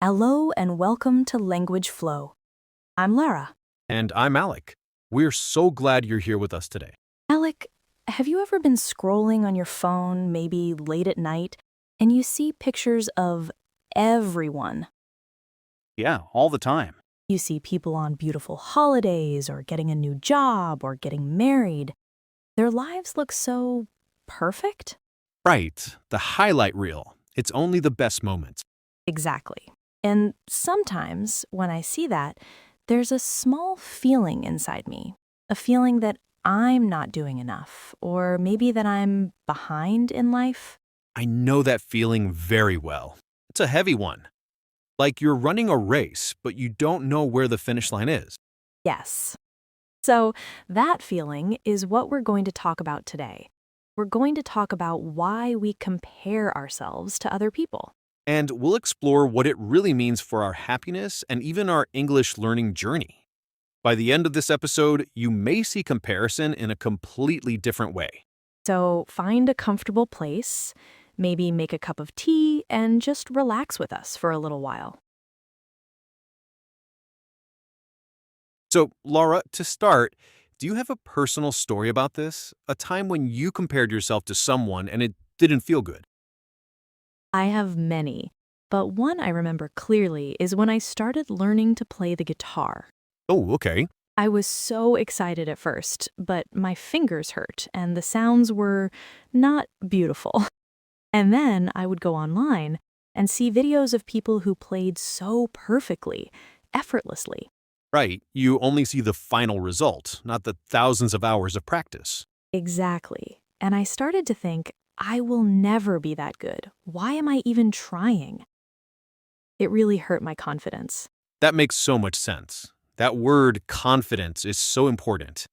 Hello and welcome to Language Flow. I'm Lara. And I'm Alec. We're so glad you're here with us today. Alec, have you ever been scrolling on your phone, maybe late at night, and you see pictures of everyone? Yeah, all the time. You see people on beautiful holidays, or getting a new job, or getting married. Their lives look so perfect? Right, the highlight reel. It's only the best moments. Exactly. And sometimes, when I see that, there's a small feeling inside me, a feeling that I'm not doing enough, or maybe that I'm behind in life. I know that feeling very well. It's a heavy one. Like you're running a race, but you don't know where the finish line is. Yes. So, that feeling is what we're going to talk about today. We're going to talk about why we compare ourselves to other people. And we'll explore what it really means for our happiness and even our English learning journey. By the end of this episode, you may see comparison in a completely different way. So, find a comfortable place, maybe make a cup of tea, and just relax with us for a little while. So, Laura, to start, do you have a personal story about this? A time when you compared yourself to someone and it didn't feel good? I have many, but one I remember clearly is when I started learning to play the guitar. Oh, okay. I was so excited at first, but my fingers hurt and the sounds were not beautiful. And then I would go online and see videos of people who played so perfectly, effortlessly. Right. You only see the final result, not the thousands of hours of practice. Exactly. And I started to think, I will never be that good. Why am I even trying? It really hurt my confidence. That makes so much sense. That word confidence is so important.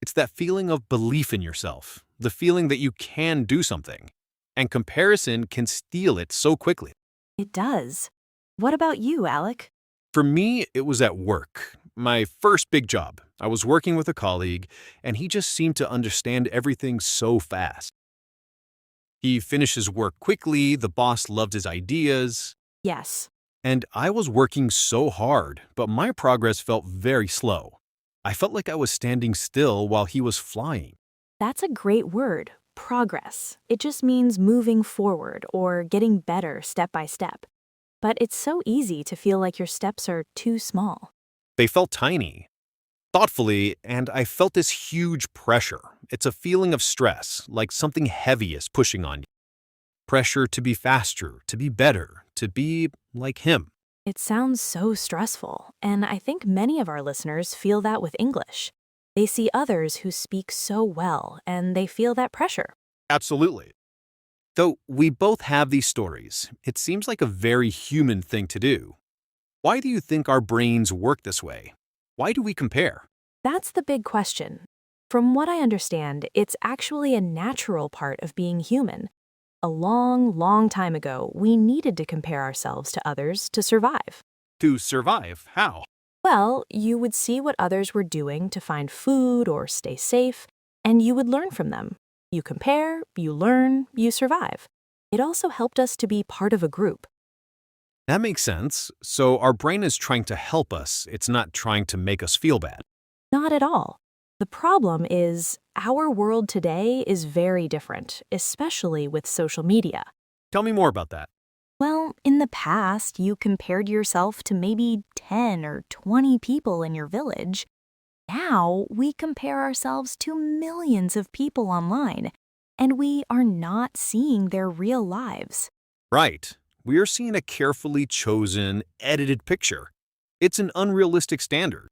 It's that feeling of belief in yourself, the feeling that you can do something. And comparison can steal it so quickly. It does. What about you, Alec? For me, it was at work. My first big job. I was working with a colleague, and he just seemed to understand everything so fast. He finished his work quickly, the boss loved his ideas, Yes. and I was working so hard, but my progress felt very slow. I felt like I was standing still while he was flying. That's a great word, progress. It just means moving forward or getting better step by step. But it's so easy to feel like your steps are too small. They felt tiny, thoughtfully, and I felt this huge pressure. It's a feeling of stress, like something heavy is pushing on you. Pressure to be faster, to be better, to be like him. It sounds so stressful, and I think many of our listeners feel that with English. They see others who speak so well, and they feel that pressure. Absolutely. Though we both have these stories, it seems like a very human thing to do. Why do you think our brains work this way? Why do we compare? That's the big question. From what I understand, it's actually a natural part of being human. A long, long time ago, we needed to compare ourselves to others to survive. To survive, how? Well, you would see what others were doing to find food or stay safe, and you would learn from them. You compare, you learn, you survive. It also helped us to be part of a group. That makes sense. So our brain is trying to help us, it's not trying to make us feel bad. Not at all. The problem is, our world today is very different, especially with social media. Tell me more about that. Well, in the past, you compared yourself to maybe 10 or 20 people in your village. Now, we compare ourselves to millions of people online, and we are not seeing their real lives. Right. We are seeing a carefully chosen, edited picture. It's an unrealistic standard.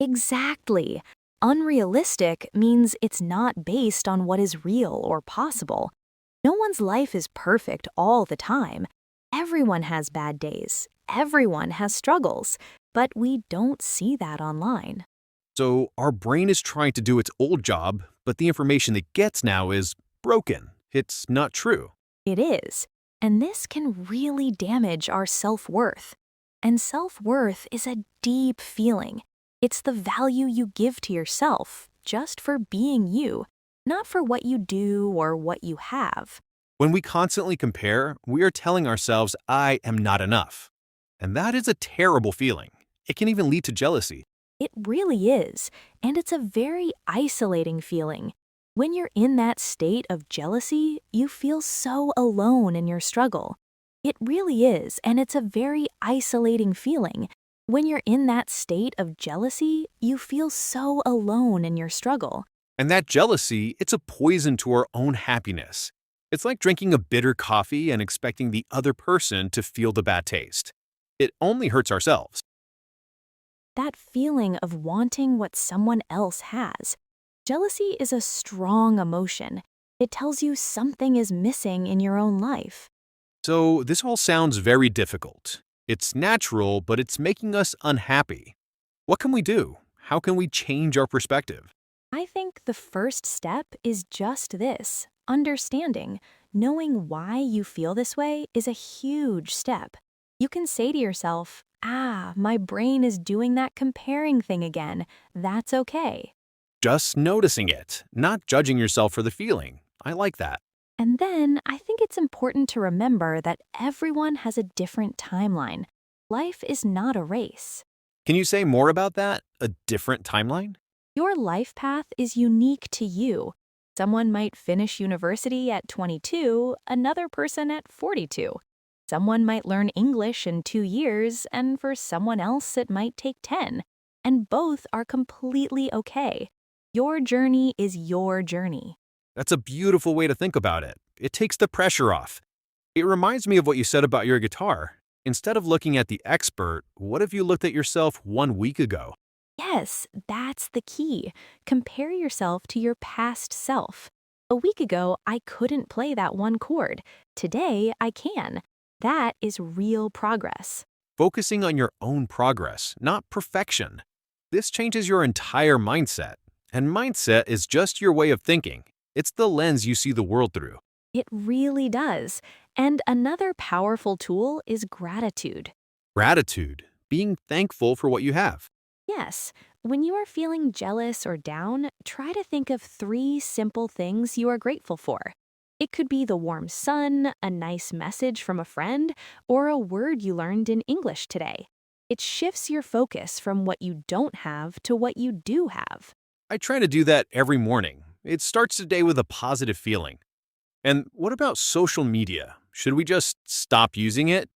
Exactly. Unrealistic means it's not based on what is real or possible. No one's life is perfect all the time. Everyone has bad days. Everyone has struggles. But we don't see that online. So our brain is trying to do its old job, but the information it gets now is broken. It's not true. It is. And this can really damage our self-worth. And self-worth is a deep feeling. It's the value you give to yourself just for being you, not for what you do or what you have. When we constantly compare, we are telling ourselves, I am not enough. And that is a terrible feeling. It can even lead to jealousy. It really is, and it's a very isolating feeling. When you're in that state of jealousy, you feel so alone in your struggle. It really is, and it's a very isolating feeling. When you're in that state of jealousy, you feel so alone in your struggle. And that jealousy, it's a poison to our own happiness. It's like drinking a bitter coffee and expecting the other person to feel the bad taste. It only hurts ourselves. That feeling of wanting what someone else has. Jealousy is a strong emotion. It tells you something is missing in your own life. So this all sounds very difficult. It's natural, but it's making us unhappy. What can we do? How can we change our perspective? I think the first step is just this, understanding. Knowing why you feel this way is a huge step. You can say to yourself, my brain is doing that comparing thing again. That's okay. Just noticing it, not judging yourself for the feeling. I like that. And then I think it's important to remember that everyone has a different timeline. Life is not a race. Can you say more about that? A different timeline? Your life path is unique to you. Someone might finish university at 22, another person at 42. Someone might learn English in 2 years, and for someone else it might take 10. And both are completely okay. Your journey is your journey. That's a beautiful way to think about it. It takes the pressure off. It reminds me of what you said about your guitar. Instead of looking at the expert, what if you looked at yourself 1 week ago? Yes, that's the key. Compare yourself to your past self. A week ago, I couldn't play that one chord. Today, I can. That is real progress. Focusing on your own progress, not perfection. This changes your entire mindset. And mindset is just your way of thinking. It's the lens you see the world through. It really does. And another powerful tool is gratitude. Gratitude, being thankful for what you have. Yes, when you are feeling jealous or down, try to think of 3 simple things you are grateful for. It could be the warm sun, a nice message from a friend, or a word you learned in English today. It shifts your focus from what you don't have to what you do have. I try to do that every morning. It starts the day with a positive feeling. And what about social media? Should we just stop using it?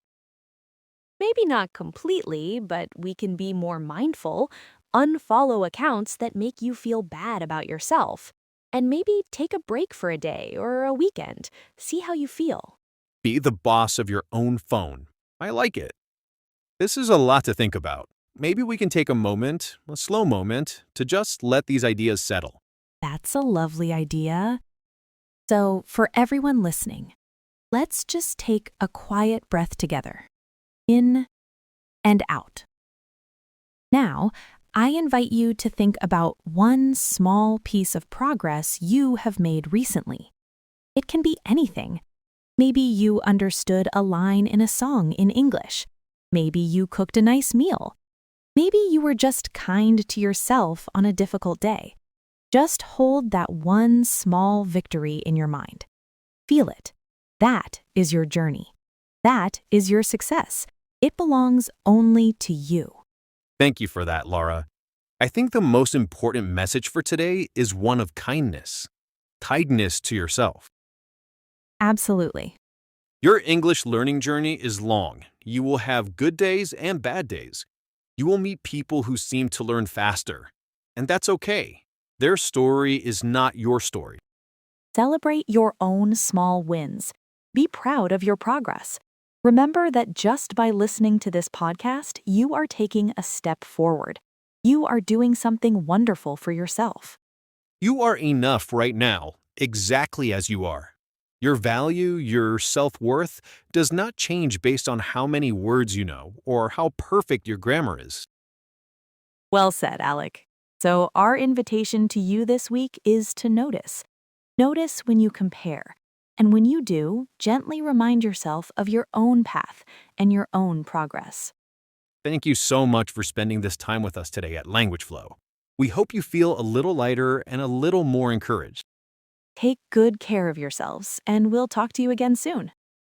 Maybe not completely, but we can be more mindful, unfollow accounts that make you feel bad about yourself, and maybe take a break for a day or a weekend. See how you feel. Be the boss of your own phone. I like it. This is a lot to think about. Maybe we can take a moment, a slow moment, to just let these ideas settle. That's a lovely idea. So, for everyone listening, let's just take a quiet breath together. In and out. Now, I invite you to think about one small piece of progress you have made recently. It can be anything. Maybe you understood a line in a song in English. Maybe you cooked a nice meal. Maybe you were just kind to yourself on a difficult day. Just hold that one small victory in your mind. Feel it. That is your journey. That is your success. It belongs only to you. Thank you for that, Laura. I think the most important message for today is one of kindness. Kindness to yourself. Absolutely. Your English learning journey is long. You will have good days and bad days. You will meet people who seem to learn faster. And that's okay. Their story is not your story. Celebrate your own small wins. Be proud of your progress. Remember that just by listening to this podcast, you are taking a step forward. You are doing something wonderful for yourself. You are enough right now, exactly as you are. Your value, your self-worth, does not change based on how many words you know or how perfect your grammar is. Well said, Alec. So our invitation to you this week is to notice. Notice when you compare. And when you do, gently remind yourself of your own path and your own progress. Thank you so much for spending this time with us today at Language Flow. We hope you feel a little lighter and a little more encouraged. Take good care of yourselves, and we'll talk to you again soon.